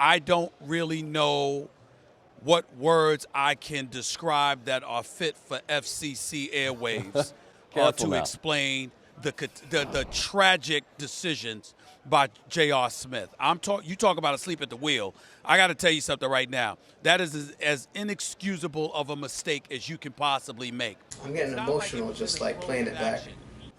I don't really know what words I can describe that are fit for FCC airwaves to explain the tragic decisions by J.R. Smith. You talk about asleep at the wheel. I got to tell you something right now. That is as inexcusable of a mistake as you can possibly make. I'm getting emotional just like playing it back.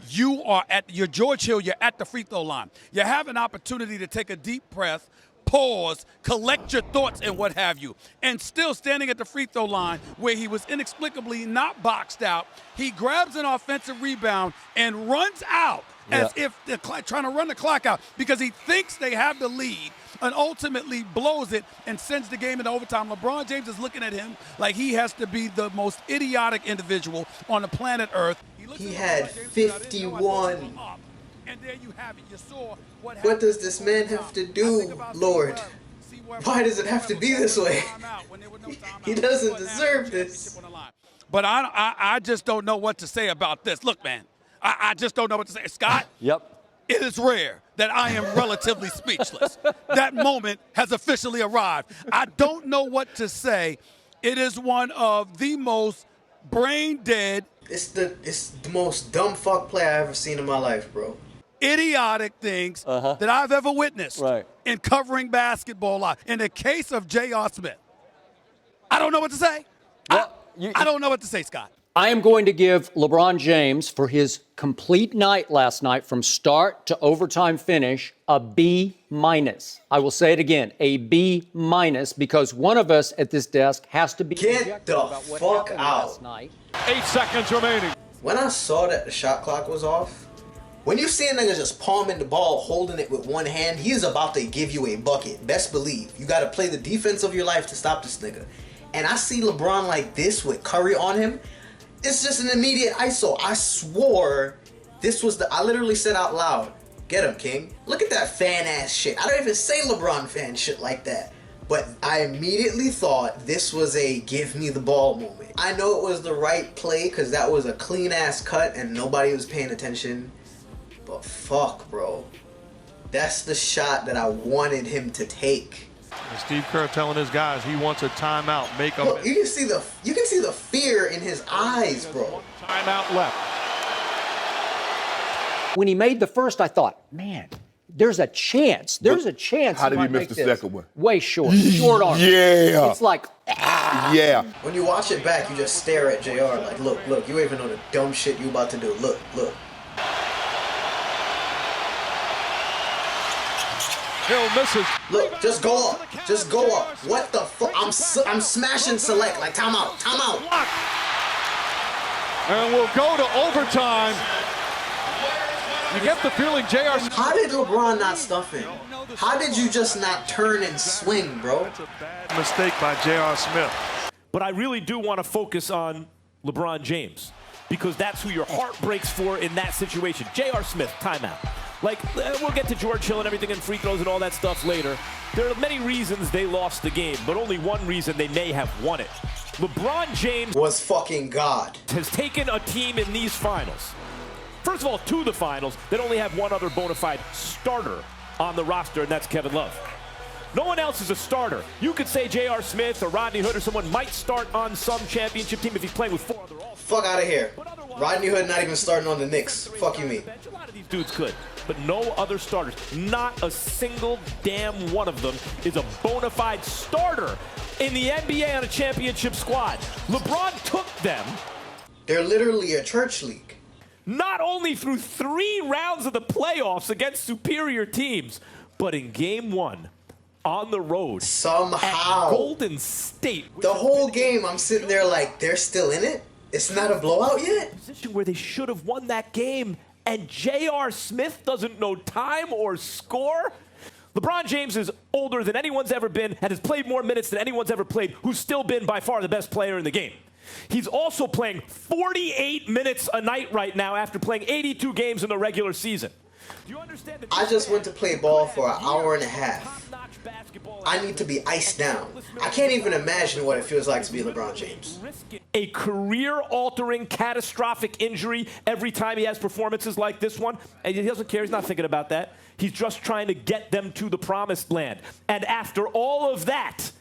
You're George Hill. You're at the free throw line. You have an opportunity to take a deep breath, pause, collect your thoughts and what have you. And still standing at the free throw line where he was inexplicably not boxed out, he grabs an offensive rebound and runs out as if they're trying to run the clock out because he thinks they have the lead and ultimately blows it and sends the game into overtime. LeBron James is looking at him like he has to be the most idiotic individual on the planet Earth. He had 51. And there you have it. You saw what does this man have to do, Lord? Why does it have to be this way? He doesn't deserve this. But I just don't know what to say about this. Look, man, I just don't know what to say. Scott? Yep. It is rare that I am relatively speechless. That moment has officially arrived. I don't know what to say. It is one of the most brain dead. It's the most dumb fuck play I ever seen in my life, bro. Idiotic things that I've ever witnessed in covering basketball live. In the case of J.R. Smith, I don't know what to say. Well, I don't know what to say, Scott. I am going to give LeBron James, for his complete night last night, from start to overtime finish, a B-. I will say it again, a B-, because one of us at this desk has to be. Get the fuck out. 8 seconds remaining. When I saw that the shot clock was off, when you see a nigga just palming the ball, holding it with one hand, he is about to give you a bucket. Best believe. You got to play the defense of your life to stop this nigga. And I see LeBron like this with Curry on him. It's just an immediate ISO. I swore this was I literally said out loud, get him, King. Look at that fan ass shit. I don't even say LeBron fan shit like that. But I immediately thought this was a give me the ball moment. I know it was the right play because that was a clean ass cut and nobody was paying attention. But fuck, bro. That's the shot that I wanted him to take. And Steve Kerr telling his guys he wants a timeout. Make them. Look, you can see the fear in his eyes, bro. Timeout left. When he made the first, I thought, man, there's a chance. There's a chance. How did he miss the second one? Way short. Short arm. Yeah. It's like, yeah. When you watch it back, you just stare at JR like, look, you even know the dumb shit you about to do. Look. Hill misses. Look, just go up. Just go up. What the fuck? I'm smashing select. Like, timeout. And we'll go to overtime. You get the feeling J.R. How did LeBron not stuff him? How did you just not turn and swing, bro? That's a bad mistake by J.R. Smith. But I really do want to focus on LeBron James because that's who your heart breaks for in that situation. J.R. Smith, timeout. Like, we'll get to George Hill and everything and free throws and all that stuff later. There are many reasons they lost the game, but only one reason they may have won it. LeBron James was fucking God. Has taken a team in these finals, first of all, to the finals, that only have one other bona fide starter on the roster, and that's Kevin Love. No one else is a starter. You could say J.R. Smith or Rodney Hood or someone might start on some championship team if he's playing with 4 other all-stars. Fuck out of here. Rodney Hood not even starting on the Knicks. Fuck you mean. A lot of these dudes could, but no other starters. Not a single damn one of them is a bona fide starter in the NBA on a championship squad. LeBron took them. They're literally a church league. Not only through 3 rounds of the playoffs against superior teams, but in game 1 on the road. Somehow. At Golden State. The whole game I'm sitting there like, they're still in it? It's not a blowout yet? Position where they should have won that game, and J.R. Smith doesn't know time or score? LeBron James is older than anyone's ever been and has played more minutes than anyone's ever played, who's still been by far the best player in the game. He's also playing 48 minutes a night right now after playing 82 games in the regular season. Do you understand that I just went to play ball for an hour and a half. I need to be iced down. I can't even imagine what it feels like to be LeBron James. A career-altering, catastrophic injury every time he has performances like this one, and he doesn't care. He's not thinking about that. He's just trying to get them to the promised land. And after all of that,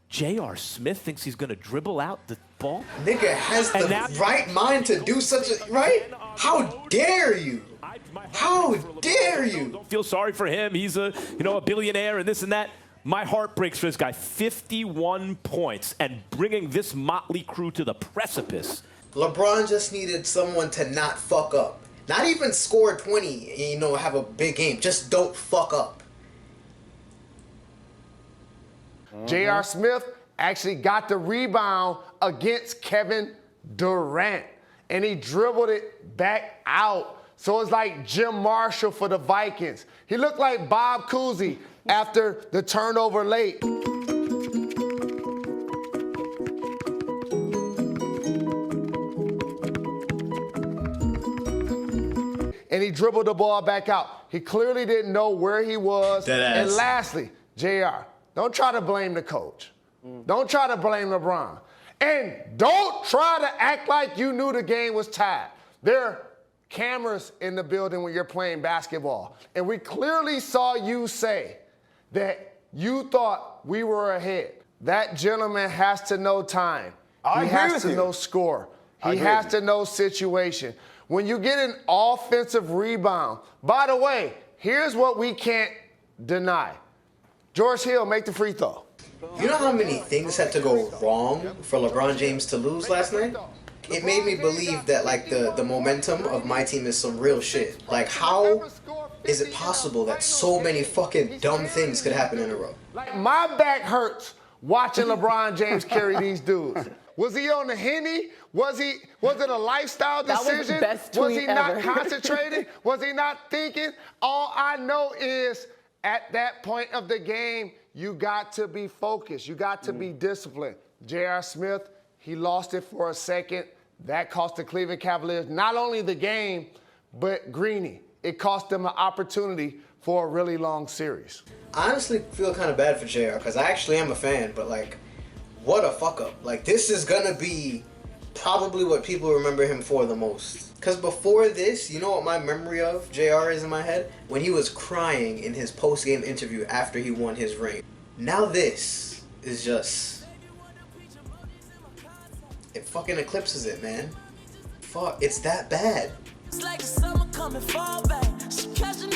J.R. Smith thinks he's going to dribble out the ball? Nigga has the right mind to do such a... Right? How dare you? How dare you? Don't feel sorry for him. He's a billionaire and this and that. My heart breaks for this guy. 51 points and bringing this motley crew to the precipice. LeBron just needed someone to not fuck up. Not even score 20 and, have a big game. Just don't fuck up. J.R. Smith actually got the rebound against Kevin Durant, and he dribbled it back out. So it's like Jim Marshall for the Vikings. He looked like Bob Cousy after the turnover late. And he dribbled the ball back out. He clearly didn't know where he was. And lastly, JR, don't try to blame the coach. Don't try to blame LeBron. And don't try to act like you knew the game was tied. There are cameras in the building when you're playing basketball. And we clearly saw you say that you thought we were ahead. That gentleman has to know time. He has to know score. He has to know situation. When you get an offensive rebound, by the way, here's what we can't deny. George Hill, make the free throw. You know how many things had to go wrong for LeBron James to lose last night? It made me believe that, like, the momentum of my team is some real shit. Like, how is it possible that so many fucking dumb things could happen in a row? Like, my back hurts watching LeBron James carry these dudes. Was he on the Henny? Was it a lifestyle decision? Was the best tweet was he not ever. concentrating? Was he not thinking? All I know is at that point of the game, you got to be focused. You got to be disciplined. J.R. Smith, he lost it for a second. That cost the Cleveland Cavaliers not only the game, but Greeny. It cost them an opportunity for a really long series. I honestly feel kind of bad for JR because I actually am a fan, but, like, what a fuck up. Like, this is gonna be probably what people remember him for the most. Because before this, you know what my memory of JR is in my head? When he was crying in his post-game interview after he won his ring. Now this is just... it fucking eclipses it, man. Fuck, it's that bad. It's like the summer coming fall back. She catching